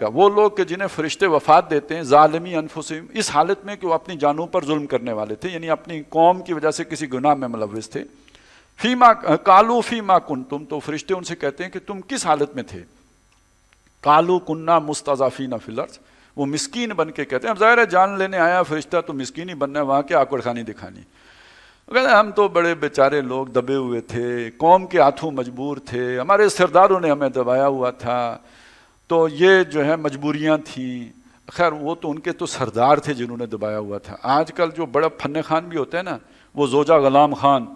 اولئک، وہ لوگ کہ جنہیں فرشتے وفات دیتے ہیں، ظالمی انفسہم، اس حالت میں کہ وہ اپنی جانوں پر ظلم کرنے والے تھے، یعنی اپنی قوم کی وجہ سے کسی گناہ میں ملوث تھے. فیما قالوا فیما کنتم، تو فرشتے ان سے کہتے ہیں کہ تم کس حالت میں تھے. قالوا کنا مستضعفین فی الارض، وہ مسکین بن کے کہتے ہیں. اب ظاہر ہے جان لینے آیا فرشتہ تو مسکین ہی بننا ہے، وہاں کے آکڑ خانی دکھانی. کہتے ہیں ہم تو بڑے بیچارے لوگ دبے ہوئے تھے، قوم کے ہاتھوں مجبور تھے، ہمارے سرداروں نے ہمیں دبایا ہوا تھا، تو یہ جو ہے مجبوریاں تھیں. خیر وہ تو ان کے تو سردار تھے جنہوں نے دبایا ہوا تھا. آج کل جو بڑا فن خان بھی ہوتا ہے نا، وہ زوجہ غلام خان،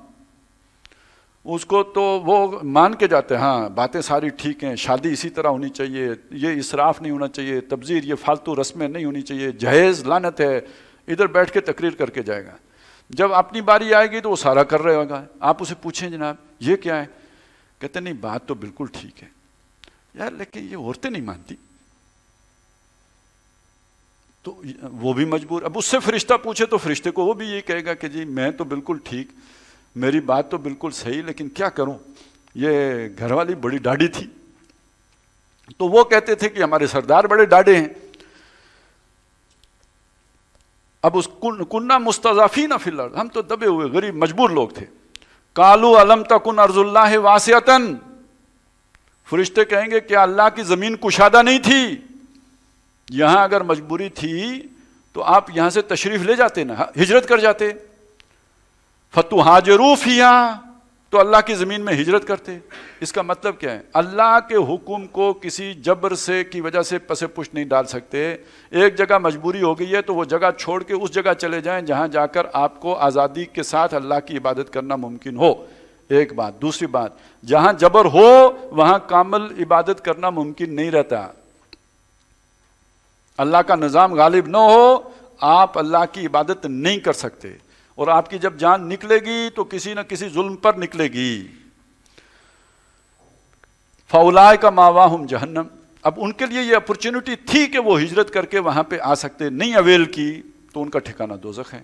اس کو تو وہ مان کے جاتے ہیں ہاں باتیں ساری ٹھیک ہیں، شادی اسی طرح ہونی چاہیے، یہ اسراف نہیں ہونا چاہیے، تبذیر یہ فالتو رسمیں نہیں ہونی چاہیے، جہیز لعنت ہے، ادھر بیٹھ کے تقریر کر کے جائے گا. جب اپنی باری آئے گی تو وہ سارا کر رہے ہوگا. آپ اسے پوچھیں جناب یہ کیا ہے، کہتے نہیں بات تو بالکل ٹھیک ہے یار، لیکن یہ عورتیں نہیں مانتی. تو وہ بھی مجبور. اب اس سے فرشتہ پوچھے تو فرشتے کو وہ بھی یہ کہے گا کہ جی میں تو بالکل ٹھیک، میری بات تو بالکل صحیح، لیکن کیا کروں، یہ گھر والی بڑی ڈاڈی تھی. تو وہ کہتے تھے کہ ہمارے سردار بڑے ڈاڈے ہیں. اب اس کننا مستضعفین فی الارض، ہم تو دبے ہوئے غریب مجبور لوگ تھے. قالوا الم تکن ارض اللہ واسعۃ، فرشتے کہیں گے کیا اللہ کی زمین کشادہ نہیں تھی؟ یہاں اگر مجبوری تھی تو آپ یہاں سے تشریف لے جاتے نا، ہجرت کر جاتے. فتہاجروا فیہا، تو اللہ کی زمین میں ہجرت کرتے. اس کا مطلب کیا ہے؟ اللہ کے حکم کو کسی جبر سے کی وجہ سے پس پش نہیں ڈال سکتے. ایک جگہ مجبوری ہو گئی ہے تو وہ جگہ چھوڑ کے اس جگہ چلے جائیں جہاں جا کر آپ کو آزادی کے ساتھ اللہ کی عبادت کرنا ممکن ہو. ایک بات. دوسری بات، جہاں جبر ہو وہاں کامل عبادت کرنا ممکن نہیں رہتا. اللہ کا نظام غالب نہ ہو آپ اللہ کی عبادت نہیں کر سکتے، اور آپ کی جب جان نکلے گی تو کسی نہ کسی ظلم پر نکلے گی. فَأُولَٰئِکَ مَأْوَاهُمْ جہنم، اب ان کے لیے یہ اپرچونٹی تھی کہ وہ ہجرت کر کے وہاں پہ آ سکتے، نہیں اویل کی تو ان کا ٹھکانہ دوزخ ہے.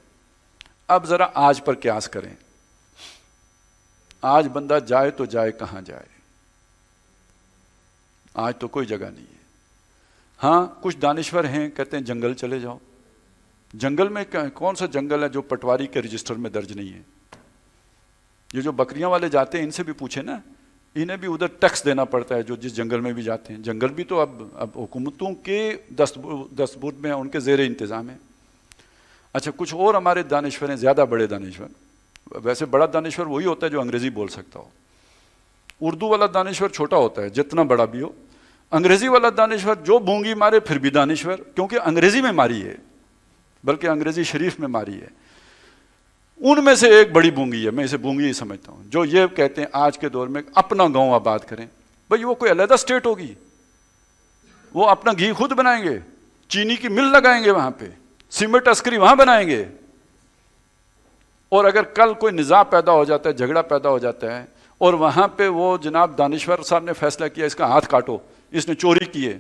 اب ذرا آج پر قیاس کریں. آج بندہ جائے تو جائے کہاں جائے؟ آج تو کوئی جگہ نہیں ہے. ہاں کچھ دانشور ہیں کہتے ہیں جنگل چلے جاؤ. جنگل میں کون سا جنگل ہے جو پٹواری کے رجسٹر میں درج نہیں ہے؟ یہ جو بکریاں والے جاتے ہیں ان سے بھی پوچھیں نا، انہیں بھی ادھر ٹیکس دینا پڑتا ہے جو جس جنگل میں بھی جاتے ہیں. جنگل بھی تو اب حکومتوں کے دستبرد میں ان کے زیر انتظام ہے. اچھا کچھ اور ہمارے دانشور ہیں، زیادہ بڑے دانشور. ویسے بڑا دانشور وہی ہوتا ہے جو انگریزی بول سکتا ہو. اردو والا دانشور چھوٹا ہوتا ہے جتنا بڑا بھی ہو. انگریزی والا دانشور جو بونگی مارے پھر بھی دانشور، کیونکہ انگریزی میں ماری ہے، بلکہ انگریزی شریف میں ماری ہے. ان میں سے ایک بڑی بونگی ہے، میں اسے بونگی ہی سمجھتا ہوں، جو یہ کہتے ہیں آج کے دور میں اپنا گاؤں آباد کریں. بھئی وہ کوئی علیحدہ اسٹیٹ ہوگی؟ وہ اپنا گھی خود بنائیں گے، چینی کی مل لگائیں گے وہاں پہ، سیمنٹ عسکری وہاں بنائیں گے. اور اگر کل کوئی نزاع پیدا ہو جاتا ہے، جھگڑا پیدا ہو جاتا ہے، اور وہاں پہ وہ جناب دانشور صاحب نے فیصلہ کیا اس کا ہاتھ کاٹو، اس نے چوری کی ہے،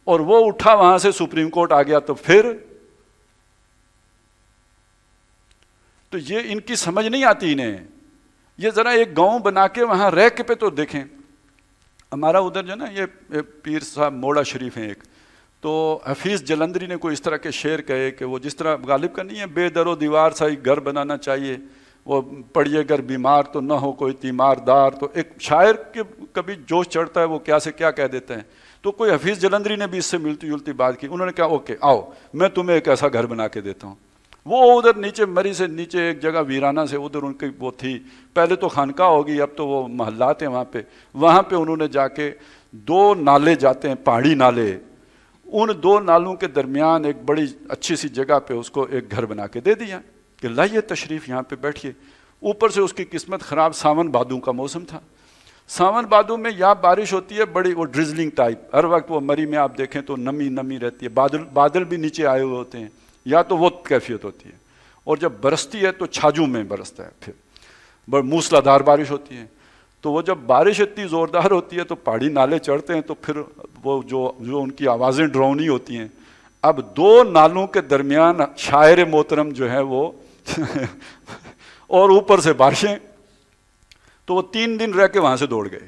اور وہ اٹھا وہاں سے سپریم کورٹ آ گیا، تو پھر تو یہ ان کی سمجھ نہیں آتی انہیں. یہ ذرا ایک گاؤں بنا کے وہاں رہ کے پہ تو دیکھیں. ہمارا ادھر جو نا یہ پیر صاحب موڑا شریف ہیں ایک، تو حفیظ جلندری نے کوئی اس طرح کے شعر کہے کہ وہ جس طرح غالب کا نہیں ہے، بے در و دیوار سا ایک گھر بنانا چاہیے، وہ پڑیے گر بیمار تو نہ ہو کوئی تیمار دار. تو ایک شاعر کے کبھی جوش چڑھتا ہے وہ کیا سے کیا کہہ دیتے ہیں. تو کوئی حفیظ جلندری نے بھی اس سے ملتی جلتی بات کی. انہوں نے کہا اوکے آؤ میں تمہیں ایک ایسا گھر بنا کے دیتا ہوں. وہ ادھر نیچے مری سے نیچے ایک جگہ ویرانہ سے ادھر ان کی وہ تھی، پہلے تو خانقاہ ہوگی اب تو وہ محلات ہیں وہاں پہ انہوں نے جا کے 2 نالے جاتے ہیں پہاڑی نالے، ان 2 نالوں کے درمیان ایک بڑی اچھی سی جگہ پہ اس کو ایک گھر بنا کے دے دیا کہ لائیے تشریف یہاں پہ بیٹھیے. اوپر سے اس کی قسمت خراب، ساون بھادو کا موسم تھا. ساون بھادو میں یا بارش ہوتی ہے بڑی وہ ڈرزلنگ ٹائپ، ہر وقت وہ مری میں آپ دیکھیں تو نمی رہتی ہے، بادل بھی نیچے آئے ہوئے ہوتے ہیں، یا تو وہ کیفیت ہوتی ہے. اور جب برستی ہے تو چھاجوں میں برستا ہے، پھر موسلا دھار بارش ہوتی ہے. تو وہ جب بارش اتنی زوردار ہوتی ہے تو پہاڑی نالے چڑھتے ہیں، تو پھر وہ جو ان کی آوازیں ڈراؤنی ہوتی ہیں. اب 2 نالوں کے درمیان شاعر محترم جو ہے وہ اور اوپر سے بارشیں، تو وہ 3 دن رہ کے وہاں سے دوڑ گئے.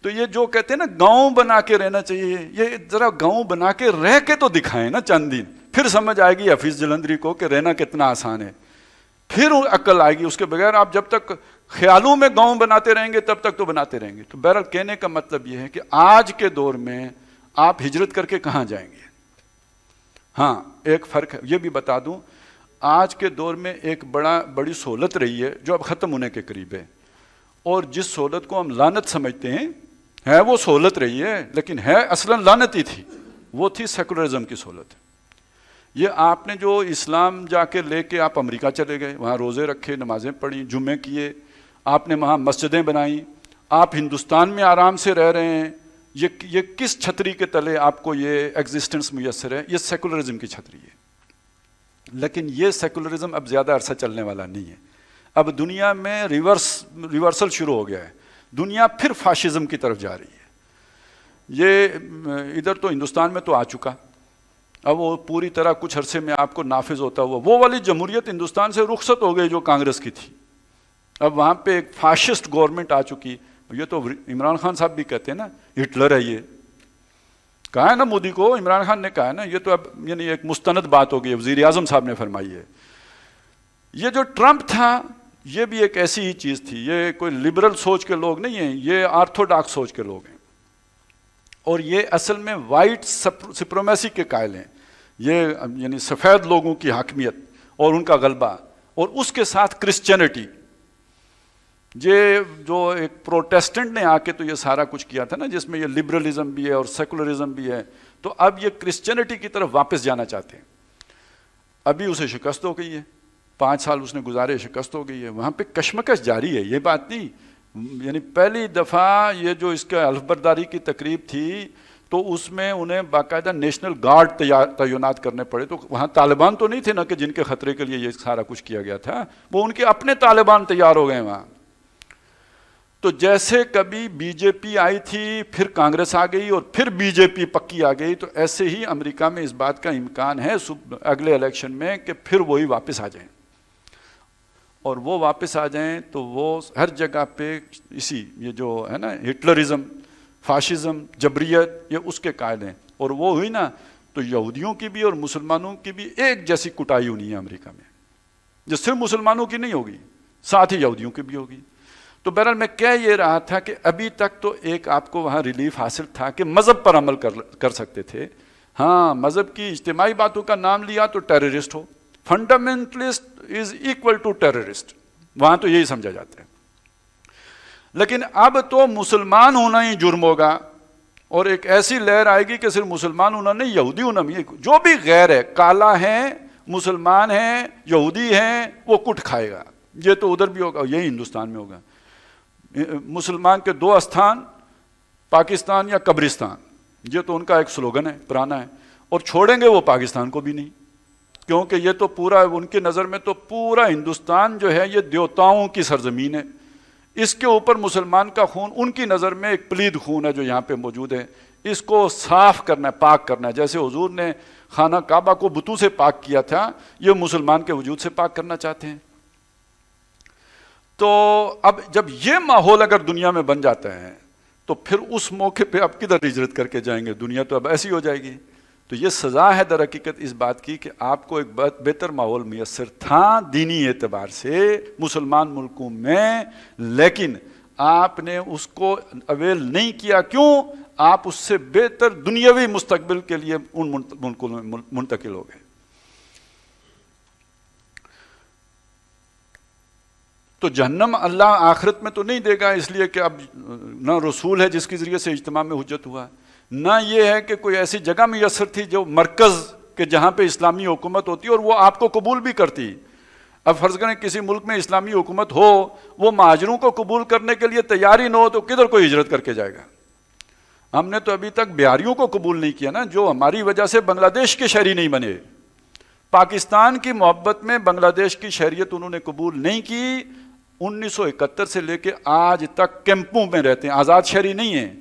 تو یہ جو کہتے ہیں نا گاؤں بنا کے رہنا چاہیے، یہ ذرا گاؤں بنا کے رہ کے تو دکھائیں نا چند دن، پھر سمجھ آئے گی حفیظ جلندری کو کہ رہنا کتنا آسان ہے، پھر عقل آئے گی۔ اس کے بغیر آپ جب تک خیالوں میں گاؤں بناتے رہیں گے تب تک تو بناتے رہیں گے۔ تو بہرحال کہنے کا مطلب یہ ہے کہ آج کے دور میں آپ ہجرت کر کے کہاں جائیں گے؟ ہاں ایک فرق ہے، یہ بھی بتا دوں، آج کے دور میں ایک بڑی سہولت رہی ہے جو اب ختم ہونے کے قریب ہے، اور جس سہولت کو ہم لعنت سمجھتے ہیں، ہے وہ سہولت رہی ہے لیکن ہے اصلاً لعنت ہی تھی، وہ تھی سیکولرزم کی سہولت۔ یہ آپ نے جو اسلام جا کے لے کے آپ امریکہ چلے گئے، وہاں روزے رکھے، نمازیں پڑھی، جمعے کیے، آپ نے وہاں مسجدیں بنائیں، آپ ہندوستان میں آرام سے رہ رہے ہیں، یہ کس چھتری کے تلے آپ کو یہ ایگزسٹنس میسر ہے؟ یہ سیکولرزم کی چھتری ہے۔ لیکن یہ سیکولرزم اب زیادہ عرصہ چلنے والا نہیں ہے، اب دنیا میں ریورسل شروع ہو گیا ہے، دنیا پھر فاشزم کی طرف جا رہی ہے۔ یہ ادھر تو ہندوستان میں تو آ چکا، اب وہ پوری طرح کچھ عرصے میں آپ کو نافذ ہوتا ہوا وہ والی جمہوریت ہندوستان سے رخصت ہو گئی جو کانگریس کی تھی، اب وہاں پہ ایک فاشسٹ گورنمنٹ آ چکی۔ یہ تو عمران خان صاحب بھی کہتے ہیں نا ہٹلر ہے، یہ کہا ہے نا مودی کو، عمران خان نے کہا ہے نا، یہ تو اب یعنی ایک مستند بات ہو گئی، وزیر اعظم صاحب نے فرمائی ہے۔ یہ جو ٹرمپ تھا یہ بھی ایک ایسی ہی چیز تھی، یہ کوئی لبرل سوچ کے لوگ نہیں ہیں، یہ آرتھوڈاکس سوچ کے لوگ ہیں، اور یہ اصل میں وائٹ سپریمیسی کے قائل ہیں، یہ یعنی سفید لوگوں کی حاکمیت اور ان کا غلبہ، اور اس کے ساتھ کرسچینٹی۔ یہ جو ایک پروٹیسٹنٹ نے آ کے تو یہ سارا کچھ کیا تھا نا، جس میں یہ لبرلزم بھی ہے اور سیکولرزم بھی ہے، تو اب یہ کرسچینٹی کی طرف واپس جانا چاہتے ہیں۔ ابھی اسے شکست ہو گئی ہے، 5 سال اس نے گزارے، شکست ہو گئی ہے، وہاں پہ کشمکش جاری ہے، یہ بات نہیں، یعنی پہلی دفعہ یہ جو اس کا حلف برداری کی تقریب تھی تو اس میں انہیں باقاعدہ نیشنل گارڈ تعینات کرنے پڑے، تو وہاں طالبان تو نہیں تھے نا کہ جن کے خطرے کے لیے یہ سارا کچھ کیا گیا تھا، وہ ان کے اپنے طالبان تیار ہو گئے وہاں۔ تو جیسے کبھی بی جے پی آئی تھی، پھر کانگریس آ گئی، اور پھر بی جے پی پکی آ گئی، تو ایسے ہی امریکہ میں اس بات کا امکان ہے اگلے الیکشن میں کہ پھر وہی واپس آ جائیں، اور وہ واپس آ جائیں تو وہ ہر جگہ پہ اسی یہ جو ہے نا ہٹلرزم، فاشزم، جبریت، یہ اس کے قائل ہیں، اور وہ ہوئی نا تو یہودیوں کی بھی اور مسلمانوں کی بھی ایک جیسی کٹائی ہونی ہے امریکہ میں، جو صرف مسلمانوں کی نہیں ہوگی، ساتھ ہی یہودیوں کی بھی ہوگی۔ تو بہرحال میں کہہ یہ رہا تھا کہ ابھی تک تو ایک آپ کو وہاں ریلیف حاصل تھا کہ مذہب پر عمل کر سکتے تھے، ہاں مذہب کی اجتماعی باتوں کا نام لیا تو ٹیررسٹ ہو، fundamentalist is equal to terrorist, وہاں تو یہی سمجھا جاتا ہے۔ لیکن اب تو مسلمان ہونا ہی جرم ہوگا، اور ایک ایسی لہر آئے گی کہ صرف مسلمان ہونا نہیں، یہودی ہونا بھی، جو بھی غیر ہے، کالا ہے، مسلمان ہے، یہودی ہے، وہ کٹ کھائے گا۔ یہ تو ادھر بھی ہوگا، یہی ہندوستان میں ہوگا۔ مسلمان کے 2 استھان، پاکستان یا قبرستان، یہ تو ان کا ایک سلوگن ہے، پرانا ہے، اور چھوڑیں گے وہ پاکستان کو بھی نہیں، کیونکہ یہ تو پورا ان کی نظر میں تو پورا ہندوستان جو ہے یہ دیوتاؤں کی سرزمین ہے، اس کے اوپر مسلمان کا خون ان کی نظر میں ایک پلید خون ہے جو یہاں پہ موجود ہے، اس کو صاف کرنا ہے، پاک کرنا ہے، جیسے حضور نے خانہ کعبہ کو بتوں سے پاک کیا تھا، یہ مسلمان کے وجود سے پاک کرنا چاہتے ہیں۔ تو اب جب یہ ماحول اگر دنیا میں بن جاتا ہے تو پھر اس موقع پہ آپ کدھر ہجرت کر کے جائیں گے؟ دنیا تو اب ایسی ہو جائے گی۔ تو یہ سزا ہے در حقیقت اس بات کی کہ آپ کو ایک بہتر ماحول میسر تھا دینی اعتبار سے مسلمان ملکوں میں، لیکن آپ نے اس کو اویل نہیں کیا۔ کیوں؟ آپ اس سے بہتر دنیاوی مستقبل کے لیے ان ملکوں میں منتقل ہو گئے۔ تو جہنم اللہ آخرت میں تو نہیں دے گا، اس لیے کہ اب نہ رسول ہے جس کے ذریعے سے اجتماع میں حجت ہوا، نہ یہ ہے کہ کوئی ایسی جگہ میسر تھی جو مرکز کہ جہاں پہ اسلامی حکومت ہوتی اور وہ آپ کو قبول بھی کرتی۔ اب فرض کریں کسی ملک میں اسلامی حکومت ہو، وہ مہاجروں کو قبول کرنے کے لیے تیار ہی نہ ہو تو کدھر کوئی ہجرت کر کے جائے گا؟ ہم نے تو ابھی تک بہاریوں کو قبول نہیں کیا نا، جو ہماری وجہ سے بنگلہ دیش کے شہری نہیں بنے۔ پاکستان کی محبت میں بنگلہ دیش کی شہریت انہوں نے قبول نہیں کی، 1971 سے لے کے آج تک کیمپوں میں رہتے ہیں، آزاد شہری نہیں ہیں،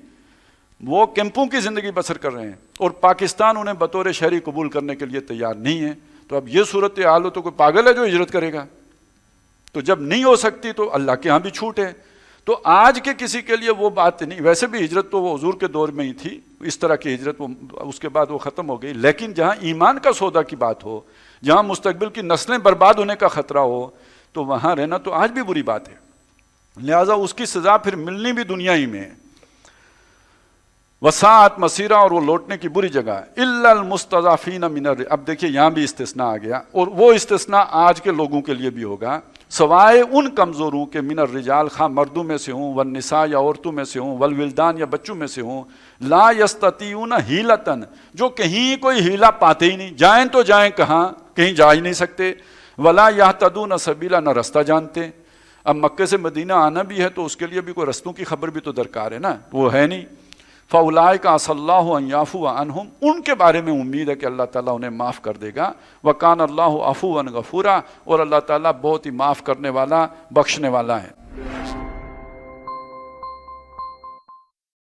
وہ کیمپوں کی زندگی بسر کر رہے ہیں، اور پاکستان انہیں بطور شہری قبول کرنے کے لیے تیار نہیں ہے۔ تو اب یہ صورتحال ہو تو کوئی پاگل ہے جو ہجرت کرے گا؟ تو جب نہیں ہو سکتی تو اللہ کے ہاں بھی چھوٹ ہے۔ تو آج کے کسی کے لیے وہ بات نہیں. ویسے بھی ہجرت تو وہ حضور کے دور میں ہی تھی, اس طرح کی ہجرت وہ اس کے بعد وہ ختم ہو گئی, لیکن جہاں ایمان کا سودا کی بات ہو, جہاں مستقبل کی نسلیں برباد ہونے کا خطرہ ہو, تو وہاں رہنا تو آج بھی بری بات ہے. لہٰذا اس کی سزا پھر ملنی بھی دنیا ہی میں. وساعت مسیرہ, اور وہ لوٹنے کی بری جگہ. الا المستضعفین من الرجال, اب دیکھیے یہاں بھی استثناء آ گیا, اور وہ استثناء آج کے لوگوں کے لیے بھی ہوگا, سوائے ان کمزوروں کے, من الرجال, خواہ مردوں میں سے ہوں, والنساء یا عورتوں میں سے ہوں, والولدان یا بچوں میں سے ہوں, لا یستطیعون حیلتن, جو کہیں کوئی ہیلا پاتے ہی نہیں, جائیں تو جائیں کہاں, کہیں جا ہی نہیں سکتے, ولا یہتدون سبیلا, نہ رستہ جانتے. اب مکے سے مدینہ آنا بھی ہے تو اس کے لیے بھی کوئی رستوں کی خبر بھی تو درکار ہے نا, وہ ہے نہیں. فَأُولَٰئِكَ عَسَى اللَّهُ أَن يَعْفُوَ عَنْهُمْ, ان کے بارے میں امید ہے کہ اللہ تعالیٰ انہیں معاف کر دے گا. وَكَانَ اللَّهُ عَفُوًّا غَفُورًا, اور اللہ تعالیٰ بہت ہی معاف کرنے والا, بخشنے والا ہے.